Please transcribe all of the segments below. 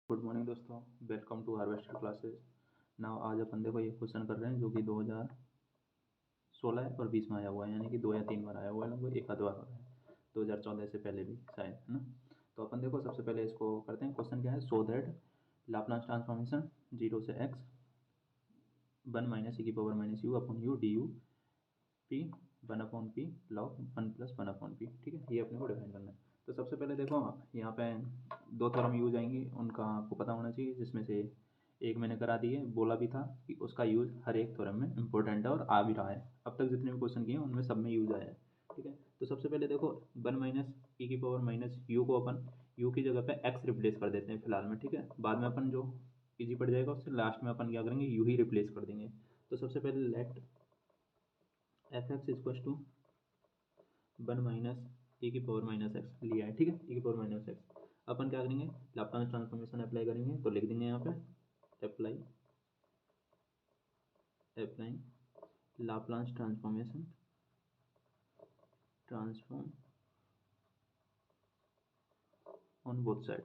Good morning दोस्तों, welcome to harvester classes. Now आज अपन देखो ये क्वेश्चन कर रहे हैं जो कि 2016 और 20 में आया हुआ है, यानी कि 2 या 3 बार आया हुआ है, लगभग एक आध बार हो रहा है। 2014 से पहले भी शायद, है ना। तो अपन देखो सबसे पहले इसको करते हैं। क्वेश्चन क्या है, सो दैट लाप्लास ट्रांसफॉर्मेशन 0 से x 1 माइनस e की power minus u upon u D U P 1 upon P log 1 plus 1 upon P. ठीक है, ये अपने को डिफाइन करना है। तो सबसे पहले देखो यहाँ पे दो थ्योरम यूज आएंगी, उनका आपको पता होना चाहिए, जिसमें से एक मैंने करा दी है, बोला भी था कि उसका यूज़ हर एक थ्योरम में इंपॉर्टेंट है और आ भी रहा है। अब तक जितने भी क्वेश्चन किए हैं उनमें सब में यूज आया है। ठीक है, तो सबसे पहले देखो 1 माइनस ई की पावर माइनस यू को अपन यू की जगह पे एक्स रिप्लेस कर देते हैं फिलहाल में। ठीक है, बाद में अपन जो इजी पड़ जाएगा उससे लास्ट में अपन क्या करेंगे, यू ही रिप्लेस कर देंगे। तो सबसे पहले let f x equal to 1 minus a की पावर माइनस एक्स लिया है। ठीक है, ए की पावर माइनस एक्स अपन क्या करेंगे, लाप्लास ट्रांसफॉर्मेशन अप्लाई करेंगे। तो लिख देंगे यहाँ पे apply Laplace transform on both side.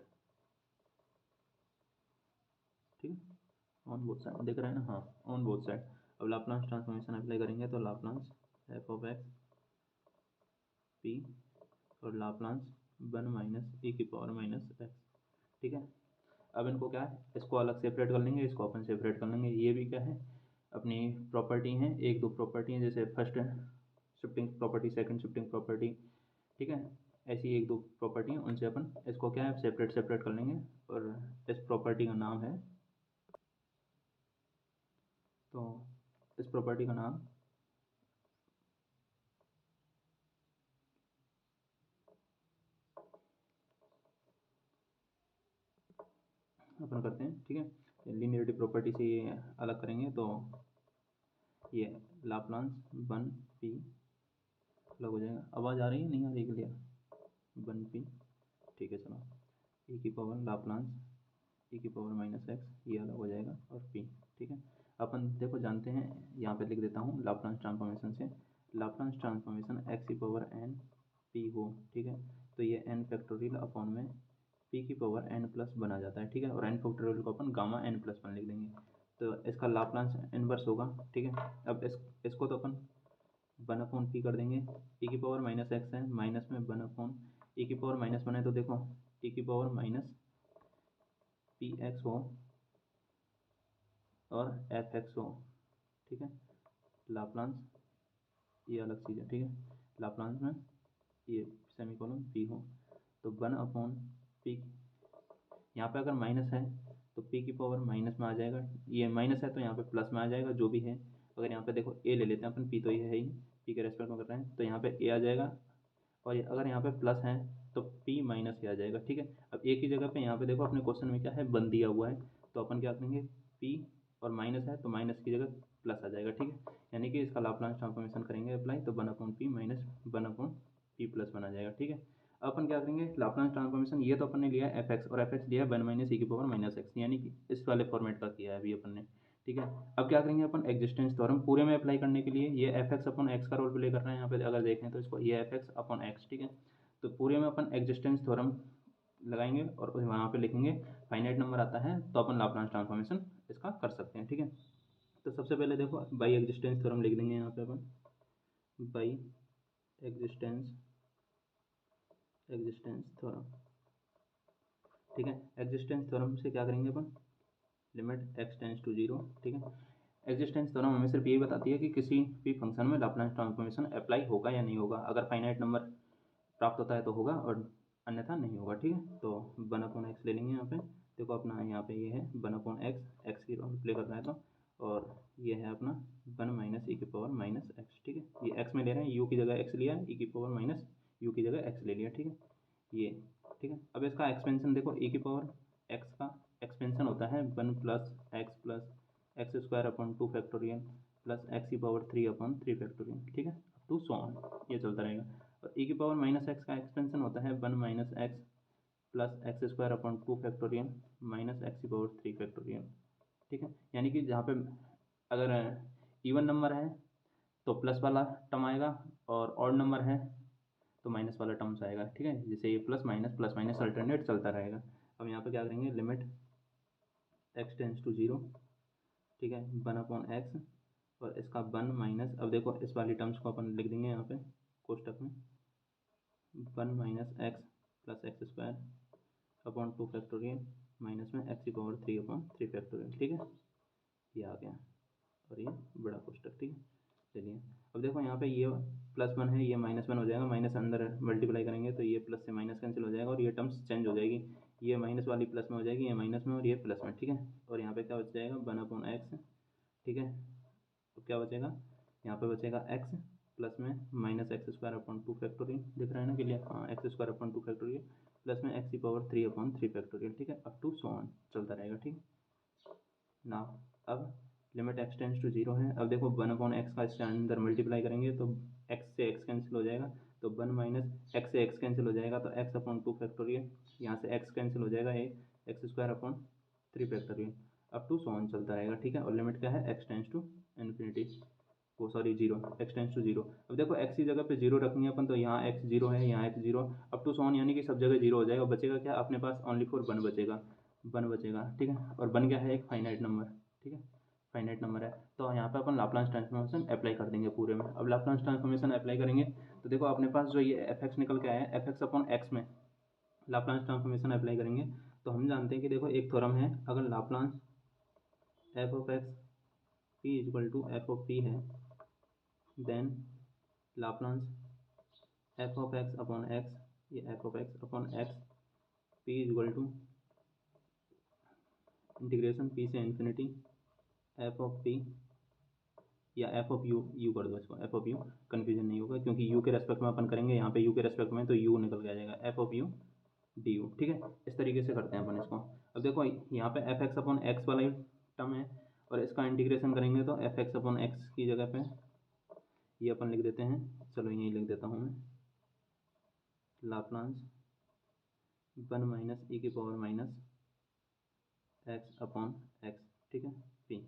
ठीक है, ऑन बोथ साइड देख रहे हैं ना, हाँ ऑन बोथ साइड। अब लाप्लास ट्रांसफॉर्मेशन अप्लाई करेंगे तो Laplace f of x P और लाप्लास 1 माइनस ए की पावर माइनस एक्स। ठीक है, अब इनको क्या है, इसको अलग सेपरेट कर लेंगे, इसको अपन सेपरेट कर लेंगे। ये भी क्या है, अपनी प्रॉपर्टी है, एक दो प्रॉपर्टी है, जैसे first shifting property, second shifting property. ठीक है, ऐसी एक दो प्रॉपर्टी हैं, उनसे अपन इसको क्या है सेपरेट सेपरेट कर लेंगे। और इस प्रॉपर्टी का नाम है, तो इस प्रॉपर्टी का नाम अपन करते हैं। ठीक है, लीनियरिटी प्रॉपर्टी से ये अलग करेंगे, तो ये लाप्लास 1 पी अलग हो जाएगा। आवाज़ आ रही है, नहीं आ रही क्लियर? 1 पी। ठीक है, चलो e की पावर लाप्लास e की पावर माइनस एक्स ये अलग हो जाएगा और p। ठीक है, अपन देखो जानते हैं, यहाँ पे लिख देता हूँ लाप्लास ट्रांसफॉर्मेशन से, लाप्लास ट्रांसफॉर्मेशन x की पावर n p हो। ठीक है, तो ये n फैक्टोरियल अपॉन में p की पावर n प्लस बना जाता है। ठीक है, और n फैक्टोरियल को अपन गामा n प्लस 1 लिख देंगे, तो इसका लाप्लास इनवर्स होगा। ठीक है, अब इसको तो अपन 1 अपॉन पी कर देंगे, e की पावर माइनस एक्स है, माइनस में 1 अपॉन e की पावर माइनस 1 है, तो देखो e की पावर माइनस पी एक्स हो और एफ एक्स हो। ठीक है, लाप्लास ये अलग चीज़ है। ठीक है, लाप्लास में ये सेमीकोलन पी हो, तो 1 अपॉन पी, यहाँ पे अगर माइनस है तो पी की पावर माइनस में आ जाएगा, ये माइनस है तो यहाँ पे प्लस में आ जाएगा, जो भी है। अगर यहाँ पे देखो ए ले लेते हैं अपन, पी तो ये है ही, पी के रेस्पेक्ट में कर रहे हैं, तो यहाँ पे ए आ जाएगा, और अगर यहाँ पे प्लस है तो p माइनस के आ जाएगा। ठीक है, अब एक ही जगह पे यहाँ पे देखो अपने क्वेश्चन में क्या है, बन दिया हुआ है, तो अपन क्या करेंगे, p और माइनस है तो माइनस की जगह प्लस आ जाएगा। ठीक है, यानी कि इसका लाप्लास ट्रांसफॉर्मेशन करेंगे अप्लाई, तो 1 upon P minus 1 upon P plus बना जाएगा। ठीक है, अपन क्या करेंगे, लाप्लास ट्रांसफॉर्मेशन ये तो अपन ने लिया एफ एक्स, और एफ एक्स लिया 1 माइनस ई की पावर माइनस एक्स, यानी कि इस वाले फॉर्मेट का किया है अभी अपन ने। ठीक है, अब क्या करेंगे अपन, एग्जिस्टेंस थ्योरम पूरे में अप्लाई करने के लिए ये एफ एक्स अपॉन एक्स का रोल प्ले कर रहे हैं यहाँ पे, अगर देखें तो इसको ये एफ एक्स अपॉन एक्स। ठीक है, तो पूरे में अपन एग्जिस्टेंस थ्योरम लगाएंगे और वहाँ पे लिखेंगे, फाइनाइट नंबर आता है तो अपन लाप्लास ट्रांसफॉर्मेशन इसका कर सकते हैं। ठीक है, तो सबसे पहले देखो बाई एग्जिस्टेंस थ्योरम लिख देंगे यहाँ पे अपन, बाई एग्जिस्टेंस थ्योरम। ठीक है, एग्जिस्टेंस थ्योरम से क्या करेंगे अपन, limit x tends to zero. ठीक है, एग्जिस्टेंस थ्योरम हमें सिर्फ यही बताती है कि किसी भी फंक्शन में लाप्लास ट्रांसफॉर्मेशन अप्लाई होगा या नहीं होगा। अगर फाइनाइट नंबर प्राप्त होता है तो होगा और अन्यथा नहीं होगा। ठीक है, तो 1 अपॉन एक्स ले लेंगे यहाँ पे, देखो अपना यहाँ पे ये है 1 अपॉन एक्स, एक्स की रोल प्ले कर रहा है तो, और ये है अपना 1 माइनस ई की पावर माइनस एक्स। ठीक है, ये एक्स में ले रहे हैं, यू की जगह एक्स लिया है, ई की पावर माइनस यू की जगह एक्स ले लिया। ठीक है, ये ठीक है, अब इसका एक्सपेंशन देखो, ई की पावर एक्स का एक्सपेंशन होता है 1 plus x square upon 2 factorial plus x की पावर 3 अपॉन 3 फैक्टोरियल। ठीक है, टू सो ऑन, ये चलता रहेगा। और ई की पावर माइनस एक्स का एक्सपेंशन होता है 1 minus x plus x square upon 2 factorial minus x की पावर 3 फैक्टोरियल। ठीक है, यानी कि जहाँ पे अगर इवन नंबर है तो प्लस वाला टर्म आएगा, और ऑड नंबर है तो माइनस वाला टर्म्स आएगा। ठीक है, जैसे ये प्लस माइनस अल्टरनेट चलता रहेगा। अब यहाँ पे क्या करेंगे, limit x tends to zero, ठीक है, 1/x, और इसका 1 माइनस, अब देखो इस वाली टर्म्स को अपन लिख देंगे यहाँ पे कोष्टक में, 1 minus x plus x square upon 2 factorial minus में एक्स की पावर 3/3 फैक्टोरियल, ठीक है, ये आ गया, और ये बड़ा कोष्टक, ठीक है। चलिए अब देखो यहाँ पे ये +1 है, ये -1 हो जाएगा, माइनस अंदर मल्टीप्लाई करेंगे तो ये प्लस से माइनस कैंसिल हो जाएगा और ये टर्म्स चेंज हो जाएगी, ये माइनस वाली प्लस में हो जाएगी, ये माइनस में और ये प्लस में, ठीक है। और यहाँ पे क्या बच जाएगा 1/x, ठीक है। तो क्या बचेगा, यहाँ पे बचेगा x प्लस में -x² 2 फैक्टोरियल, दिख रहा है ना क्लियर, हाँ x² 2 फैक्टोरियल प्लस में x की पावर 3/3 फैक्टोरियल, ठीक है, अप टू सो ऑन चलता रहेगा, ठीक ना। अब limit x tends to zero है, अब देखो 1/x का इसके अंदर मल्टीप्लाई करेंगे तो x से x कैंसिल हो जाएगा, तो 1 माइनस x से x कैंसिल हो जाएगा तो x/2 फैक्टोरियल, यहाँ से x कैंसिल हो जाएगा, ये x² 3 factorial up to so on चलता रहेगा, ठीक है। और लिमिट क्या है, x टेंस टू इन्फिनिटी, वो sorry zero, x tends to zero. अब देखो x की जगह पे जीरो रखेंगे अपन, तो यहाँ x जीरो है, यहाँ x zero, up to so on यानी कि सब जगह जीरो हो जाएगा, बचेगा क्या अपने पास, ओनली फॉर 1 बचेगा, 1 बचेगा, ठीक है। और 1 क्या है, एक फाइनाइट नंबर, ठीक है, फाइनाइट नंबर है। तो यहाँ पे अपन लाप्लास ट्रांसफॉर्मेशन अप्लाई कर देंगे पूरे में। अब लाप्लास ट्रांसफॉर्मेशन अप्लाई करेंगे तो देखो अपने पास जो ये f(x) निकल के आया है, f(x)/x में लाप्लास ट्रांसफॉर्मेशन अप्लाई करेंगे तो हम जानते हैं कि देखो एक थ्योरम है, अगर लाप्लास f(x) p = f(p) है, देन लाप्लास f(x)/x, ये f(x)/x p = इंटीग्रेशन p से इन्फिनिटी f(p) या f(u) कर दो इसको, f(u), कन्फ्यूजन नहीं होगा क्योंकि u के रेस्पेक्ट में अपन करेंगे, यहाँ पे u के रेस्पेक्ट में तो u निकल के आ जाएगा, f(u) du, ठीक है। इस तरीके से करते हैं अपन इसको। अब देखो यहाँ पे f(x)/x वाला ही टर्म है और इसका इंटीग्रेशन करेंगे तो f(x)/x की जगह पे ये अपन लिख देते हैं, चलो यही लिख देता हूँ मैं, लाप्लास 1 माइनस e की पावर माइनस x/x, ठीक है, p,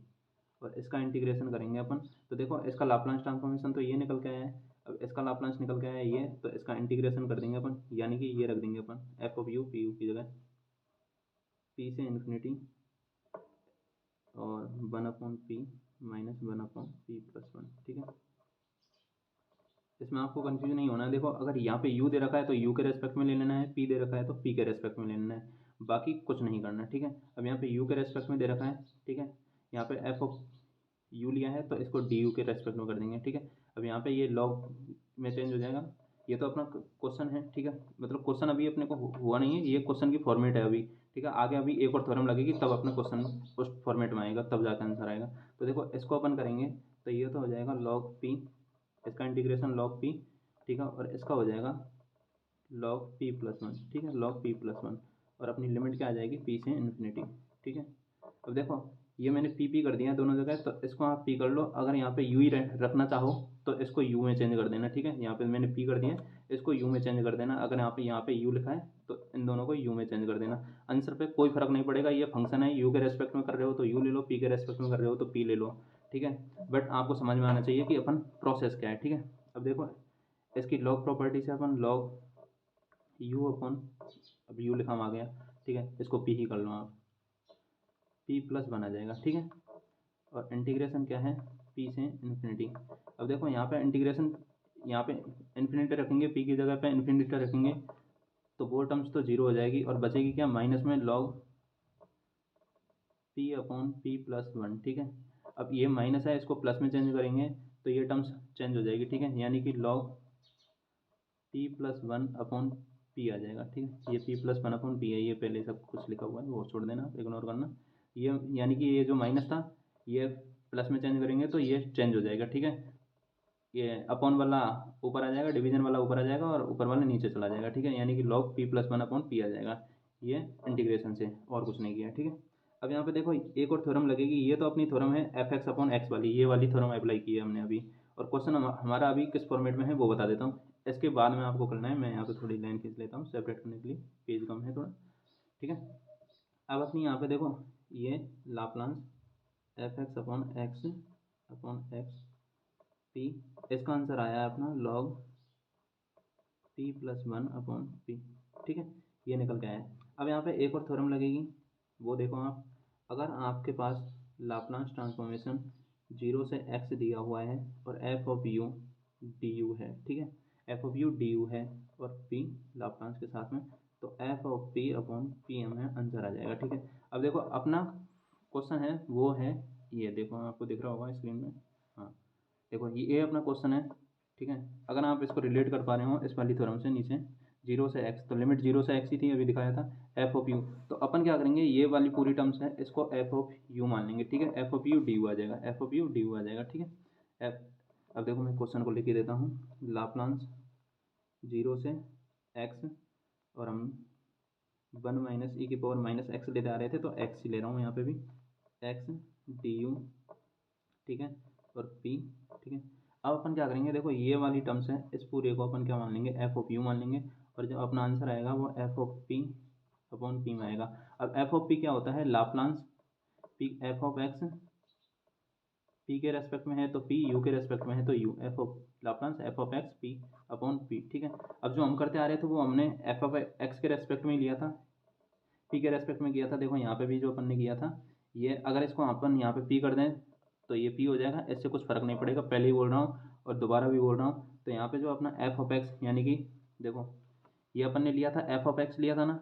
और इसका इंटीग्रेशन करेंगे अपन तो देखो इसका लाप्लास ट्रांसफॉर्मेशन तो ये निकल के आया है, अब इसका लाप्लास निकल के आया है ये, तो इसका इंटीग्रेशन कर देंगे अपन, यानी कि ये रख देंगे अपन f(u) pu की जगह p से इन्फिनिटी और 1/p माइनस 1/p+1, ठीक है। इसमें आपको कंफ्यूजन नहीं होना है, देखो अगर यहाँ पे u दे रखा है तो u के रेस्पेक्ट में ले लेना है, p दे रखा है तो p के रेस्पेक्ट में ले लेना है, बाकी कुछ नहीं करना, ठीक है। अब यहाँ पे u के रेस्पेक्ट में दे रखा है, ठीक है, यहाँ पे f(u) लिया है तो इसको du के रेस्पेक्ट में कर देंगे, ठीक है। अब यहाँ पे ये लॉग में चेंज हो जाएगा, ये तो अपना क्वेश्चन है, ठीक है, मतलब क्वेश्चन अभी अपने को हुआ नहीं है, ये क्वेश्चन की फॉर्मेट है अभी, ठीक है, आगे अभी एक और थ्योरम लगेगी तब अपना क्वेश्चन उस फॉर्मेट में आएगा, तब जाकर आंसर आएगा। तो देखो इसको अपन करेंगे तो ये तो हो जाएगा log p, इसका इंटीग्रेशन log p, ठीक है, और इसका हो जाएगा log p+1, ठीक है, log p+1, और अपनी लिमिट क्या आ जाएगी p से इन्फिनिटी, ठीक है। अब देखो ये मैंने p कर दिया दोनों जगह, तो इसको आप p कर लो, अगर यहाँ पे u ही रखना चाहो तो इसको u में चेंज कर देना, ठीक है, यहाँ पे मैंने p कर दिया, इसको u में चेंज कर देना, अगर यहाँ पे u लिखा है तो इन दोनों को u में चेंज कर देना, आंसर पे कोई फर्क नहीं पड़ेगा, ये फंक्शन है, u के रेस्पेक्ट में कर रहे हो तो u ले लो, p के रेस्पेक्ट में कर रहे हो तो p ले लो, ठीक है। बट आपको समझ में आना चाहिए कि अपन प्रोसेस क्या है, ठीक है। अब देखो इसकी लॉग प्रॉपर्टी से अपन log u/, अब u लिखा आ गया, ठीक है, इसको p ही कर लो आप, p+1 आ जाएगा, ठीक है। और इंटीग्रेशन क्या है, p से इन्फिनिटी। अब देखो यहाँ पे इंटीग्रेशन, यहाँ पे इन्फिनिटी रखेंगे, p की जगह पे इन्फिनिटी रखेंगे तो वो टर्म्स तो जीरो हो जाएगी और बचेगी क्या, माइनस में log p/p+1, ठीक है। अब ये माइनस है, इसको प्लस में चेंज करेंगे तो ये टर्म्स चेंज हो जाएगी, ठीक है, यानी कि log p+1/p आ जाएगा, ठीक है, ये p+1/p है, ये पहले सब कुछ लिखा हुआ है वो छोड़ देना, इग्नोर करना, ये यानी कि ये जो माइनस था ये प्लस में चेंज करेंगे तो ये चेंज हो जाएगा, ठीक है, ये अपॉन वाला ऊपर आ जाएगा, डिवीजन वाला ऊपर आ जाएगा और ऊपर वाला नीचे चला जाएगा, ठीक है, यानी कि log p+1/p आ जाएगा, ये इंटीग्रेशन से, और कुछ नहीं किया, ठीक है। अब यहाँ पे देखो एक और थ्योरम लगेगी, ये तो अपनी थ्योरम है f(x)/x वाली, ये वाली थ्योरम अप्लाई की है हमने अभी, और क्वेश्चन हमारा अभी किस फॉर्मेट में है वो बता देता हूँ, इसके बाद में आपको करना है, मैं यहाँ पे थोड़ी लाइन खींच लेता हूँ सेपरेट करने के लिए, पेज कम है थोड़ा, ठीक है। अब अपनी यहाँ पे देखो ये लाप्लास f(x)/x p, इसका आंसर आया है अपना log p+1/p, ठीक है, ये निकल के आया है। अब यहाँ पे एक और थ्योरम लगेगी, वो देखो आप, अगर आपके पास लाप्लास ट्रांसफॉर्मेशन 0 से x दिया हुआ है और F of U D U है, ठीक है, F of U D U है और p लाप्लास के साथ में, तो F of p upon P M है, आंसर आ जाएगा। ठीक है, अब देखो अपना क्वेश्चन है वो है ये, देखो आपको दिख रहा होगा स्क्रीन में, हाँ देखो ये अपना क्वेश्चन है। ठीक है, अगर आप इसको रिलेट कर पा रहे हो इस वाली थ्योरम से, नीचे 0 से x, तो लिमिट 0 से x ही थी, अभी दिखाया था, एफ ऑफ यू, तो अपन क्या करेंगे, ये वाली पूरी टर्म्स है इसको एफ ऑफ यू मान लेंगे। ठीक है, F of U D u आ जाएगा, f of U D u आ जाएगा। ठीक है, एफ, अब देखो मैं क्वेश्चन को लिख देता हूँ, लाप्लास 0 से x, और हम 1 माइनस ई की पावर माइनस एक्स ले जा रहे थे, तो एक्स ही ले रहा हूँ यहाँ पे भी, एक्स डी यू, ठीक है, और p, ठीक है। अब अपन क्या करेंगे, देखो ये वाली टर्म्स है, इस पूरे को अपन क्या मान लेंगे, एफ ऑफ यू मान लेंगे, और जो अपना आंसर आएगा वो F of P upon P में आएगा। अब एफ ऑफ पी क्या होता है, Laplace P, F of x P के रेस्पेक्ट में है तो पी, यू के रेस्पेक्ट में है तो you, F of Laplace f of x P upon P. ठीक है, अब जो हम करते आ रहे थे वो हमने एफ ऑफ एक्स के रेस्पेक्ट में ही लिया था, पी के रेस्पेक्ट में किया था। देखो यहाँ पे भी जो अपन ने किया था, ये अगर इसको अपन यहाँ पे पी कर दें तो ये पी हो जाएगा, इससे कुछ फर्क नहीं पड़ेगा, पहले ही बोल रहा हूँ और दोबारा भी बोल रहा हूँ। तो यहाँ पे जो अपना एफ ऑफ एक्स, यानी कि देखो ये अपन ने लिया था, एफ ऑफ एक्स लिया था ना,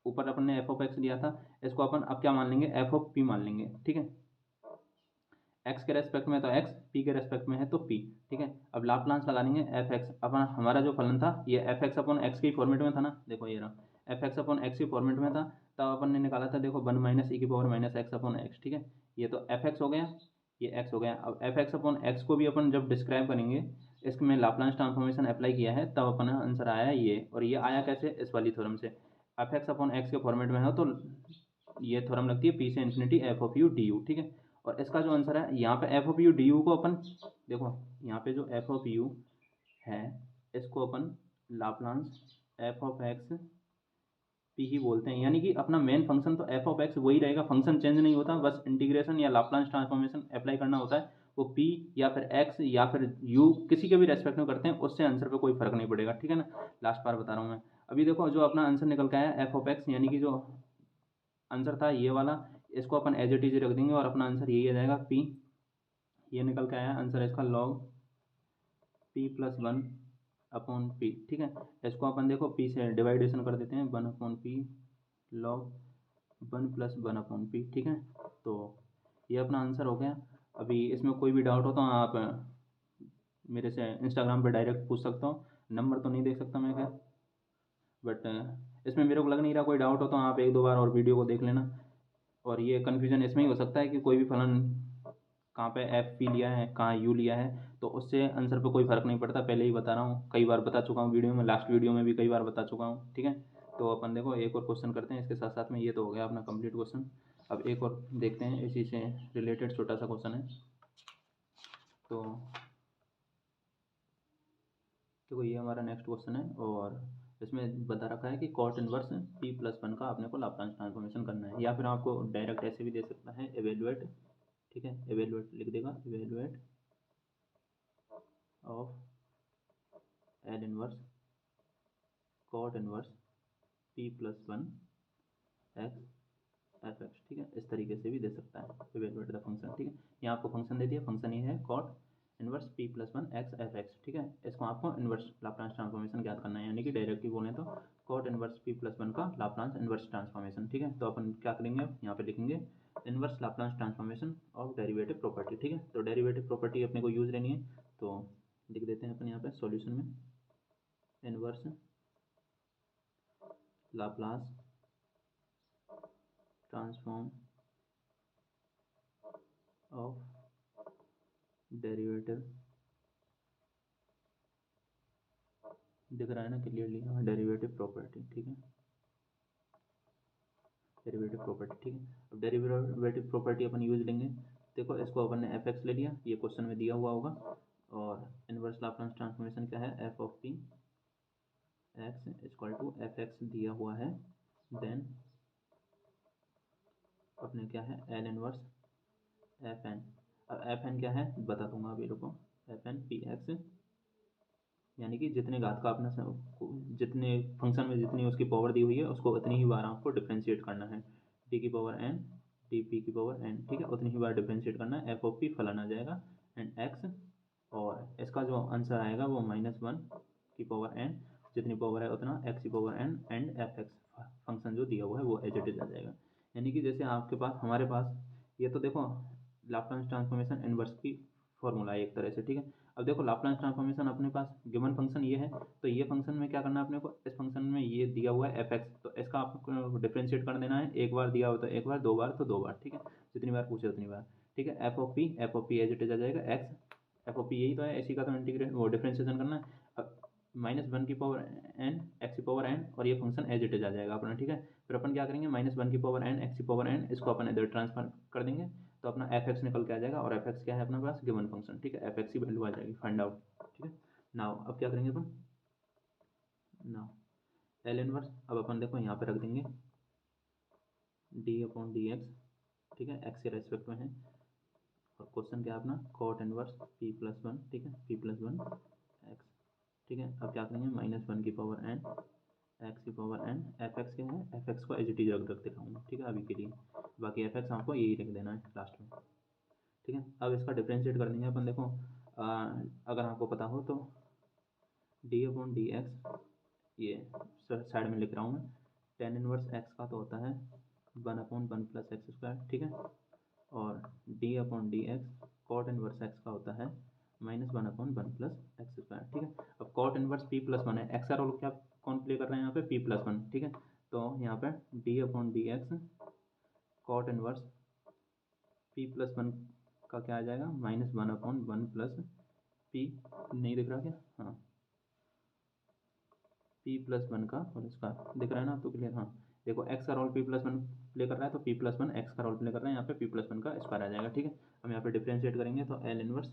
ऊपर अपन ने एफ ऑफ एक्स लिया था, इसको अपन अब क्या मान लेंगे, एफ ऑफ पी मान लेंगे। ठीक है, एक्स के रेस्पेक्ट में तो एक्स, पी के रेस्पेक्ट में है तो पी। ठीक है, अब लाप्लास लगा लेंगे एफ एक्स, अपन हमारा जो फलन था ये एफ एक्स अपॉन एक्स के फॉर्मेट में था ना, देखो ये रहा, एफ एक्स अपॉन एक्स के फॉर्मेट में था, तब अपन ने निकाला था देखो 1 माइनस ई की power minus x upon x. ठीक है, ये तो एफ एक्स हो गया, ये एक्स हो गया। अब एफ एक्स अपॉन एक्स को भी अपन जब डिस्क्राइब करेंगे, इसमें लाप्लास ट्रांसफॉर्मेशन अप्लाई किया है, तब अपन आंसर आया ये, और ये आया कैसे, इस वाली थ्योरम से, एफ एक्स अपॉन एक्स के फॉर्मेट में हो तो ये थ्योरम लगती है पी से infinity F of U D you. ठीक है, और इसका जो आंसर है यहाँ पे F of U D you को अपन, देखो यहाँ पे जो एफ ऑफ यू है इसको अपन Laplace f of x p ही बोलते हैं, यानी कि अपना मेन फंक्शन तो एफ ऑफ एक्स वही रहेगा, फंक्शन चेंज नहीं होता, बस इंटीग्रेशन या लाप्लास ट्रांसफॉर्मेशन अप्लाई करना होता है, वो पी या फिर एक्स या फिर यू किसी के भी रेस्पेक्ट में करते हैं, उससे आंसर पे कोई फर्क नहीं पड़ेगा। ठीक है ना, लास्ट बार बता रहा हूँ मैं। अभी देखो जो अपना आंसर निकल के आया एफ ऑफ एक्स, यानी कि जो आंसर था ये वाला, इसको अपन एज इट इज रख देंगे और अपना आंसर यही आ जाएगा पी, ये निकल के आया आंसर इसका log P plus 1 upon P. ठीक है, इसको अपन देखो पी से डिवाइडेशन कर देते हैं, 1 upon P log 1 plus 1 upon P. ठीक है, तो ये अपना आंसर हो गया। अभी इसमें कोई भी डाउट हो तो आप मेरे से इंस्टाग्राम पे डायरेक्ट पूछ सकता हो, नंबर तो नहीं देख सकता मैं खैर, बट इसमें मेरे को लग नहीं रहा कोई डाउट हो, तो आप एक दो बार और वीडियो को देख लेना। और ये कन्फ्यूजन इसमें ही हो सकता है कि कोई भी फलन कहाँ पे एफ पी लिया है, कहाँ यू लिया है, तो उससे आंसर पे कोई फ़र्क नहीं पड़ता, पहले ही बता रहा हूँ, कई बार बता चुका हूँ वीडियो में, लास्ट वीडियो में भी कई बार बता चुका हूँ। ठीक है, तो अपन देखो एक और क्वेश्चन करते हैं इसके साथ साथ में, ये तो हो गया अपना कंप्लीट क्वेश्चन। अब एक और देखते हैं इसी से रिलेटेड छोटा सा क्वेश्चन है। तो देखो ये हमारा नेक्स्ट क्वेश्चन है, और इसमें बता रखा है कि कॉट इनवर्स पी प्लस 1 का आपने को लाप्लास ट्रांसफॉर्मेशन करना है, या फिर आपको डायरेक्ट ऐसे भी दे सकता है एवेलुएट। ठीक है, एवेलुएट लिख देगा, evaluate of L inverse cot inverse P plus 1 X F x. ठीक है, इस तरीके से भी दे सकता है, इवेलुएट द फंक्शन। ठीक है, यहाँ आपको फंक्शन दे दिया, फंक्शन ये है cot inverse P plus 1 X F x. ठीक है, इसको आपको इनवर्स लाप्लास ट्रांसफॉर्मेशन ज्ञात करना है, यानी कि डायरेक्टली बोलें तो कॉट इनवर्स पी प्लस 1 का लाप्लास इनवर्स ट्रांसफॉर्मेशन। ठीक है, तो अपन क्या करेंगे, यहाँ पे लिखेंगे inverse Laplace transformation of derivative property. ठीक है, तो डेरिवेटिव प्रॉपर्टी अपने को यूज लेनी है, तो लिख देते हैं अपन यहाँ पे सॉल्यूशन में, inverse Laplace transform of derivative, दिख रहा है ना क्लियरली, हाँ डेरिवेटिव प्रॉपर्टी। ठीक है, डेरिवेटिव प्रॉपर्टी। ठीक है, अब डेरिवेटिव प्रॉपर्टी अपन यूज लेंगे, देखो इसको अपन ने एफ एक्स ले लिया, ये क्वेश्चन में दिया हुआ होगा, और इनवर्स लाप्लास ट्रांसफॉर्मेशन क्या है, F of P X equal to F X दिया हुआ है, देन अपने क्या है एल इनवर्स एफ एन। अब एफ एन क्या है बता दूंगा अभी, रुको, एफ एन पी एक्स, यानी कि जितने घात का अपना जितने फंक्शन में जितनी उसकी पावर दी हुई है उसको उतनी ही बार आपको डिफ्रेंशिएट करना है, डी की पावर एन डी पी की पावर एन, ठीक है, उतनी ही बार डिफ्रेंशिएट करना है, एफ ऑफ पी फलन आ जाएगा एंड एक्स, और इसका जो आंसर आएगा वो -1 की पावर एन, जितनी पावर है उतना एक्स की power N and F X function जो दिया हुआ है वो एज इट इज आ जाएगा। यानी कि जैसे आपके पास हमारे पास ये तो देखो लाप्लास ट्रांसफॉर्मेशन इनवर्स की फॉर्मूला है एक तरह से, ठीक है। अब देखो लाप्लास ट्रांसफॉर्मेशन अपने पास गिवन फंक्शन ये है, तो ये फंक्शन में क्या करना है अपने को, इस फंक्शन में ये दिया हुआ है एफ एक्स, तो इसका आपको डिफ्रेंशिएट कर देना है, एक बार दिया हो तो एक बार, दो बार तो दो बार, ठीक है, जितनी बार पूछे उतनी बार, ठीक है। F of p as it is आ जाएगा एक्स, एफ ऑफ पी यही तो है, इसी का तो इंटीग्रेट वो डिफ्रेंशिएशन करना है। अब -1 की पावर एन एक्स की पावर एन, और ये फंक्शन एज इट इज आ जाएगा अपना, ठीक है। फिर अपन क्या करेंगे, -1 की पावर एन एक्स की पावर एन, इसको अपन इधर ट्रांसफर कर देंगे, तो अपना एफ एक्स निकल के आ जाएगा, और एफ एक्स क्या है अपने पास, गिवन फंक्शन, ठीक है, एफ एक्स की वैल्यू आ जाएगी, फाइंड आउट, ठीक है। नाउ अब क्या करेंगे अपन, नाउ एल इनवर्स, अब अपन देखो यहाँ पे रख देंगे डी अपॉन डी एक्स, ठीक है, एक्स के रेस्पेक्ट में है, और क्वेश्चन क्या है अपना, cot inverse P plus one, ठीक है, पी प्लस वन एक्स, ठीक है। अब क्या करेंगे, -1 की पावर एन एक्स की पावर एन, एफ एक्स क्या है, एफ एक्स को एज इट इज रख देता हूँ, ठीक है, अभी के लिए, बाकी एफ एक्स आपको यही लिख देना है लास्ट में, ठीक है। अब इसका डिफ्रेंशिएट कर देंगे अपन, देखो अगर आपको पता हो तो डी अपॉन डी एक्स, ये साइड में लिख रहा हूँ मैं, टेन इनवर्स एक्स का तो होता है 1/1 प्लस एक्स स्क्वायर, ठीक है, और D upon D x cot inverse X का होता है -1/1 प्लस एक्स स्क्वायर, ठीक है। अब cot inverse P plus one है, एक्स का रोल क्या कौन प्ले कर रहे हैं यहाँ पे, पी प्लस वन, ठीक है, तो यहाँ पे d upon D x cot inverse P plus one का क्या आ जाएगा, -1/1 प्लस पी, नहीं दिख रहा क्या, हाँ, पी प्लस वन का होल स्क्वायर, दिख रहा है ना आपको क्लियर, हाँ, देखो एक्स का role p plus one play कर रहा है, तो पी प्लस वन एक्स का रोल प्ले कर रहा है, यहाँ पे पी प्लस वन का स्क्वायर आ जाएगा, ठीक है। हम यहाँ पे डिफ्रेंशिएट करेंगे तो एल इनवर्स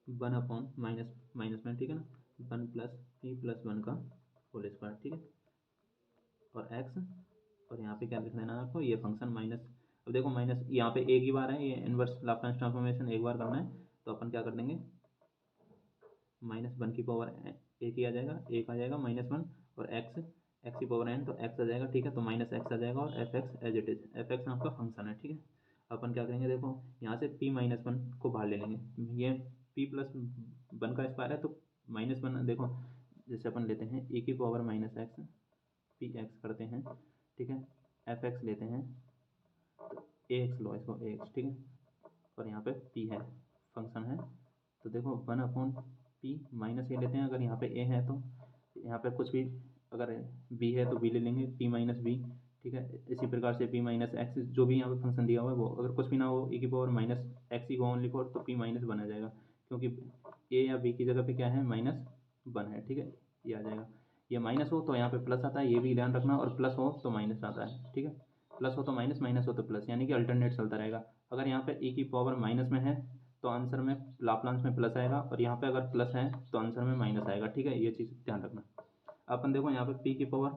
1 अपॉन माइनस में, ठीक है ना, 1 प्लस पी प्लस वन का होल स्क्वायर, ठीक है, और एक्स, और यहाँ पे क्या लिख देना है आपको, ये फंक्शन माइनस, अब देखो माइनस यहाँ पे एक ही बार है, ये इनवर्स लाप्लास ट्रांसफॉर्मेशन एक बार करना है, तो अपन क्या कर देंगे, -1 की पावर एक ही आ जाएगा, एक आ जाएगा -1, और एक्स एक्स की पावर एन, तो एक्स आ जाएगा, ठीक है, तो माइनस एक्स आ जाएगा, और f x as it is, f x आपका फंक्शन है, ठीक है। अपन क्या करेंगे, देखो यहाँ से p-1 को बाहर ले लेंगे, ये p प्लस वन का स्क्वायर है, तो -1 देखो, जैसे अपन लेते हैं e की पावर -x पी एक्स करते हैं, ठीक है, एफ एक्स लेते हैं, तो ए एक्स लो इसको, ए एक्स, ठीक है, और यहाँ पे p है फंक्शन है, तो देखो 1/p माइनस ये लेते हैं, अगर यहाँ पे a है तो यहाँ पे कुछ भी, अगर b है तो b ले लेंगे, p-b, ठीक है, इसी प्रकार से p-x जो भी यहाँ पे फंक्शन दिया हुआ है वो, अगर कुछ भी ना हो e की पावर -x ही हो ओनली फॉर, तो p-1 आ जाएगा, क्योंकि a या b की जगह पे क्या है, -1 है, ठीक है, ये आ जाएगा। ये माइनस हो तो यहाँ पे प्लस आता है, ये भी ध्यान रखना, और प्लस हो तो माइनस आता है, ठीक है, प्लस हो तो माइनस, माइनस हो तो प्लस, यानी कि अल्टरनेट चलता रहेगा। अगर यहाँ पे e की पावर माइनस में है तो आंसर में लाप्लास में प्लस आएगा, और यहाँ पे अगर प्लस है तो आंसर में माइनस आएगा, ठीक है, ये चीज़ ध्यान रखना। अपन देखो यहाँ पे p की पावर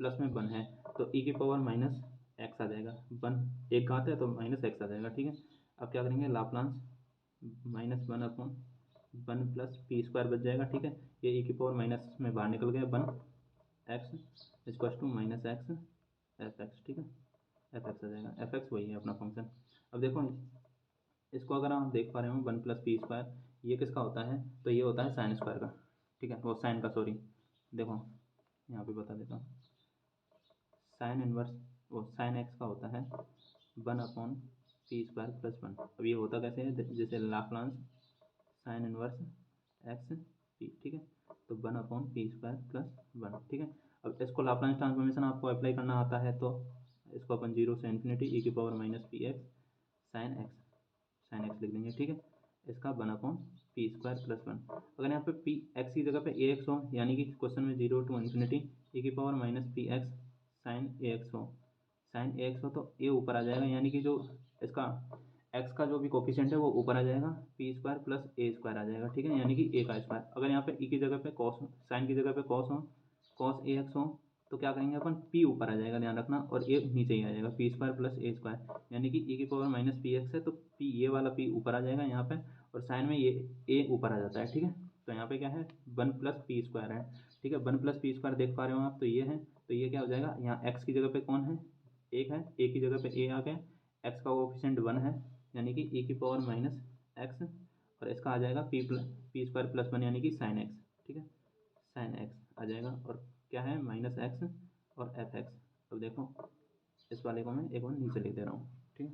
प्लस में 1 है, तो e की पावर -x आ जाएगा, 1 एक घात है तो -x आ जाएगा, ठीक है। अब क्या करेंगे, लाप्लास -1/1 प्लस पी स्क्वायर बच जाएगा, ठीक है, ये e की पावर माइनस में बाहर निकल गया, 1x equal to -x f x, ठीक है, एफ एक्स आ जाएगा, एफ एक्स वही है अपना फंक्शन। अब देखो इसको अगर आप देख पा रहे हो 1 प्लस पी स्क्वायर, ये किसका होता है, तो ये होता है साइन स्क्वायर का, ठीक है, वो साइन का, सॉरी, देखो यहाँ पे बता देता हूँ, साइन इनवर्स वो साइन एक्स का होता है 1/p² + 1। अब ये होता कैसे है, जैसे Laplace sine inverse x P, ठीक है, तो 1/p² + 1, ठीक है। अब इसको लाप्लास ट्रांसफॉर्मेशन आपको अप्लाई करना आता है, तो इसको अपन 0 से इन्फिनिटी e की पावर -px साइन एक्स लिख देंगे, ठीक है, इसका 1/p² + 1। अगर यहाँ पे पी एक्स की जगह पे ए एक्स हो, यानी कि क्वेश्चन में 0 to इन्फिनिटी e की पावर -px साइन ए एक्स हो, साइन ए एक्स हो तो ए ऊपर आ जाएगा, यानी कि जो इसका एक्स का जो भी कोफिशिएंट है वो ऊपर आ जाएगा, p² + a² आ जाएगा, ठीक है, यानी कि ए का स्क्वायर। अगर यहाँ पे ई की जगह पे कॉस, साइन की जगह पे कॉस हो, कॉस ए एक्स हो, तो क्या करेंगे अपन, p ऊपर आ जाएगा, ध्यान रखना, और ए नीचे ही आ जाएगा, p² + a², यानी कि e की पावर -px है, तो p ये वाला p ऊपर आ जाएगा यहाँ पे, और साइन में ये a ऊपर आ जाता है, ठीक है। तो यहाँ पे क्या है, 1 + p² है, ठीक है, 1 + p² देख पा रहे हो आप, तो ये है, तो ये क्या हो जाएगा, यहाँ x की जगह पे कौन है, एक है, ए की जगह पे ए आ गया, एक्स का कोफिशिएंट 1 है यानी कि e की पावर माइनस एक्स, और इसका आ जाएगा पी स्क्वायर प्लस 1 यानी कि साइन एक्स, ठीक है, साइन एक्स आ जाएगा, और क्या है माइनस एक्स और एफ एक्स। अब देखो इस वाले को मैं एक बार नीचे लिख दे रहा हूँ, ठीक है,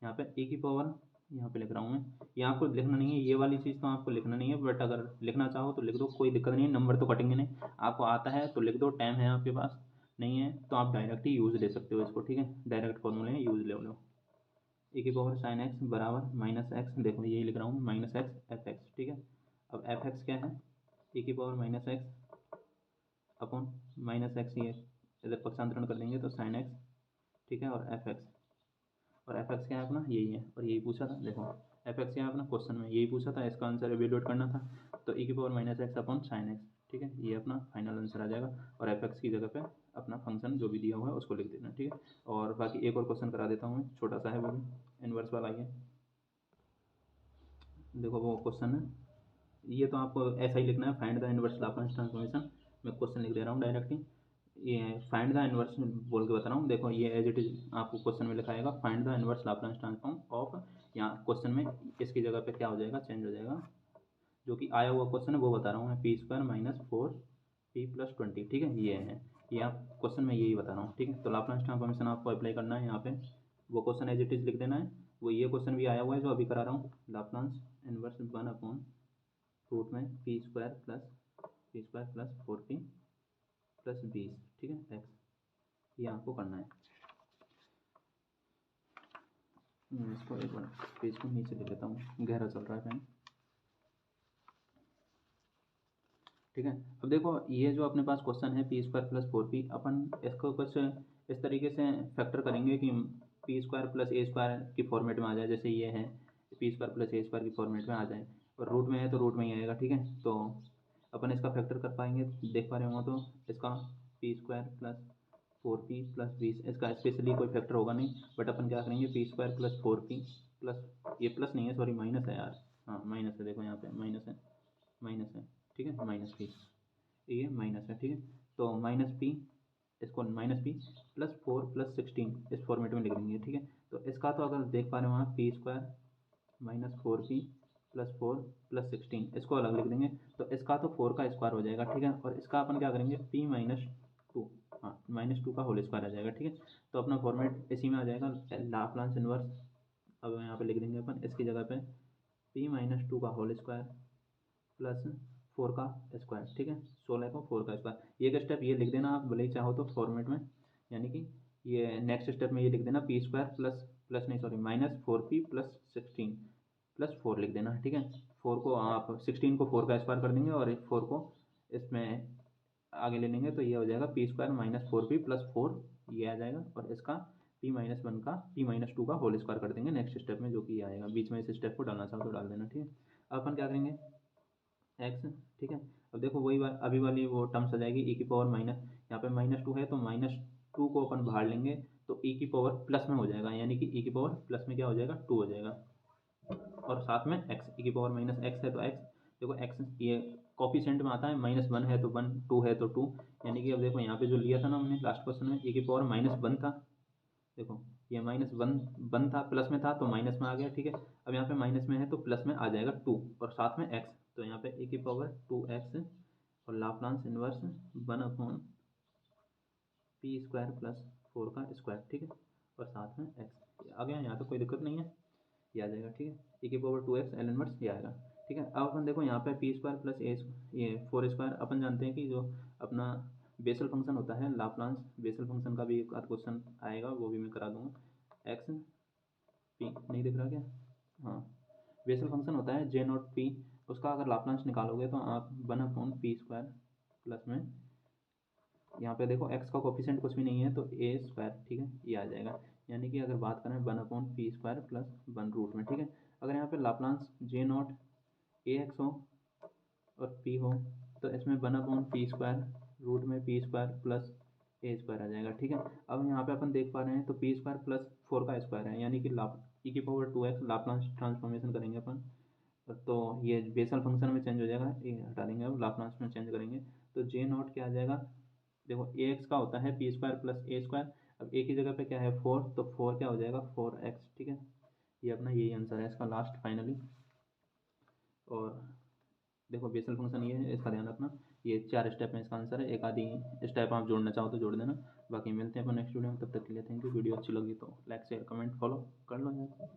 यहाँ पे ए की पावर यहाँ पे लिख रहा हूँ मैं, ये आपको लिखना नहीं है, ये वाली चीज़ तो आपको लिखना नहीं है, बट अगर लिखना चाहो तो लिख दो, कोई दिक्कत नहीं है, नंबर तो कटेंगे नहीं, आपको आता है तो लिख दो, टाइम है आपके पास, नहीं है तो आप डायरेक्ट ही यूज़ ले सकते हो इसको, ठीक है, डायरेक्ट फॉर्मूले में यूज़ ले लो। ए की पावर साइन एक्स बराबर माइनस एक्स, देखो यही लिख रहा हूँ माइनस एक्स एफ एक्स, ठीक है। अब एफ एक्स क्या है, ए की power minus x upon minus x, ये इधर पक्षांतरण कर देंगे तो साइन एक्स, ठीक है, और एफ एक्स, और एफ एक्स क्या है अपना यही है, और यही पूछा था, देखो एफ एक्स क्या है अपना क्वेश्चन में यही पूछा था, इसका आंसर एवेल्यूएट करना था, तो e की power minus x upon sine x, ठीक है, ये अपना फाइनल आंसर आ जाएगा, और एफ एक्स की जगह पे अपना फंक्शन जो भी दिया हुआ है उसको लिख देना, ठीक है। और बाकी एक और क्वेश्चन करा देता हूँ मैं, छोटा सा है वो भी, इनवर्स वाला ही है, देखो वो क्वेश्चन है, ये तो आपको ऐसा ही लिखना है, find the inverse Laplace transformation, मैं क्वेश्चन लिख दे रहा हूँ डायरेक्टली, ये फाइंड द इनवर्स बोल के बता रहा हूँ, देखो ये एज इट इज आपको क्वेश्चन में लिखा आएगा, find the inverse Laplace transform of, यहाँ क्वेश्चन में इसकी जगह पे क्या हो जाएगा, चेंज हो जाएगा, जो कि आया हुआ क्वेश्चन है वो बता रहा हूँ मैं, पी स्क्वायर माइनस 4p+20, ठीक है, ये है, ये आप क्वेश्चन में यही बता रहा हूँ, ठीक है। तो लाप्लास ट्रांसफॉर्मेशन आपको अप्लाई करना है यहाँ पे, वो क्वेश्चन एज इट इज लिख देना है, वो ये क्वेश्चन भी आया हुआ है जो अभी करा रहा हूँ, लाप्लास इनवर्स 1/रूट में p² + 4p+20, ठीक है, एक्स, ये आपको करना है। इसको एक बार पेज को नीचे ले लेता हूँ, गहरा चल रहा है पेन, ठीक है। अब देखो ये जो अपने पास क्वेश्चन है p² + 4p, अपन इसको कुछ इस तरीके से फैक्टर करेंगे कि p² + a² की फॉर्मेट में आ जाए, जैसे ये है p² + a² की फॉर्मेट में आ जाए, और रूट में है तो रूट में ही आएगा, ठीक है। तो अपन इसका फैक्टर कर पाएंगे, देख पा रहे हो तो इसका p² + 4p+20, इसका स्पेशली कोई फैक्टर होगा नहीं, बट अपन क्या करेंगे p² + 4p प्लस, ये प्लस नहीं है सॉरी माइनस है यार, हाँ माइनस है, देखो यहाँ पे माइनस है, माइनस है, ठीक है, माइनस पी, ये माइनस है, ठीक है। तो माइनस पी, इसको माइनस पी +4 + 16 इस फॉर्मेट में लिख देंगे, ठीक है। तो इसका तो अगर देख पा रहे हो आप p² -4p +4 + 16, इसको अलग लिख देंगे, तो इसका तो 4 का स्क्वायर हो जाएगा, ठीक है, और इसका अपन क्या करेंगे p-2, हाँ -2 का होल स्क्वायर आ जाएगा, ठीक है। तो अपना फॉर्मेट इसी में आ जाएगा, लाप्लास इनवर्स, अब यहाँ पे लिख देंगे अपन इसकी जगह पे p-2 का होल स्क्वायर प्लस 4 का स्क्वायर, ठीक है, 16 को 4 का स्क्वायर, ये एक स्टेप ये लिख देना आप भले ही चाहो तो फॉर्मेट में, यानी कि ये नेक्स्ट स्टेप में ये लिख देना p² प्लस प्लस नहीं सॉरी -4p + 16 + 4 लिख देना, ठीक है। 4 को आप 16 को 4 का स्क्वायर कर देंगे, और 4 को इसमें आगे ले लेंगे, तो ये हो जाएगा p² -4p + 4, ये आ जाएगा, और इसका p-1 का p-2 का होल स्क्वायर कर देंगे नेक्स्ट स्टेप में, जो कि आएगा, बीच में इस स्टेप को डालना चाहो तो डाल देना, ठीक है। अब अपन क्या करेंगे एक्स, ठीक है। अब देखो वही बात, अभी वाली वो टर्म्स आ जाएगी, e की पावर माइनस, यहाँ पे -2 है तो -2 को अपन बाहर लेंगे, तो e की पावर प्लस में हो जाएगा, यानी कि e की पावर प्लस में क्या हो जाएगा 2 हो जाएगा, और साथ में x, e की पावर माइनस एक्स है तो x, देखो x ये कॉफिशिएंट में आता है, -1 है तो 1, 2 है तो 2, यानी कि अब देखो यहाँ पे जो लिया था ना हमने लास्ट क्वेश्चन में, e की पावर -1 था, देखो ये -1 था, प्लस में था तो माइनस में आ गया, ठीक है। अब यहाँ पे माइनस में है तो प्लस में आ जाएगा 2, और साथ में x, तो यहाँ पे e की पावर 2x, और लाप्लास इनवर्स 1/p² + 4 का स्क्वायर, ठीक है, और साथ में x आ गया, यहाँ तो कोई दिक्कत नहीं है, ये आ जाएगा, ठीक है, e की पावर 2x एल इनवर्स ये आएगा, ठीक है। अब अपन देखो यहाँ पे p² + a, ये 4² अपन जानते हैं कि जो अपना बेसल फंक्शन होता है, लाप्लास बेसल फंक्शन का भी एक आध क्वेश्चन आएगा, वो भी मैं करा दूंगा, एक्स पी नहीं दिख रहा क्या, हाँ, बेसल फंक्शन होता है J0p, उसका अगर लाप्लास निकालोगे तो आप 1/p² प्लस में, यहाँ पे देखो x का कोफिशिएंट कुछ भी नहीं है तो a², ठीक है, ये आ जाएगा, यानी कि अगर बात करें 1/p² + 1 रूट में, ठीक है। अगर यहाँ पे लाप्लास J0 ax हो और p हो, तो इसमें 1/p² रूट में p² + a² आ जाएगा, ठीक है। अब यहाँ पे अपन देख पा रहे हैं तो p² + 4 का स्क्वायर है, यानी कि e की पावर 2x लाप्लास ट्रांसफॉर्मेशन करेंगे अपन, तो ये बेसल फंक्शन में चेंज हो जाएगा, ये हटा देंगे, अब लाप्लास में चेंज करेंगे, तो J0 क्या आ जाएगा, देखो ax का होता है p² + a², अब एक ही जगह पे क्या है 4, तो 4 क्या हो जाएगा 4x, ठीक है। ये अपना यही आंसर है इसका लास्ट फाइनली। और देखो बेसल फंक्शन ये है, इसका ध्यान रखना, ये 4 स्टेप में इसका आंसर है, एक आधी स्टेप आप जोड़ना चाहो तो जोड़ देना। बाकी मिलते हैं अपन नेक्स्ट वीडियो में, तब तक के लिए थैंक यू। वीडियो अच्छी लगी तो लाइक शेयर कमेंट फॉलो कर लो यार।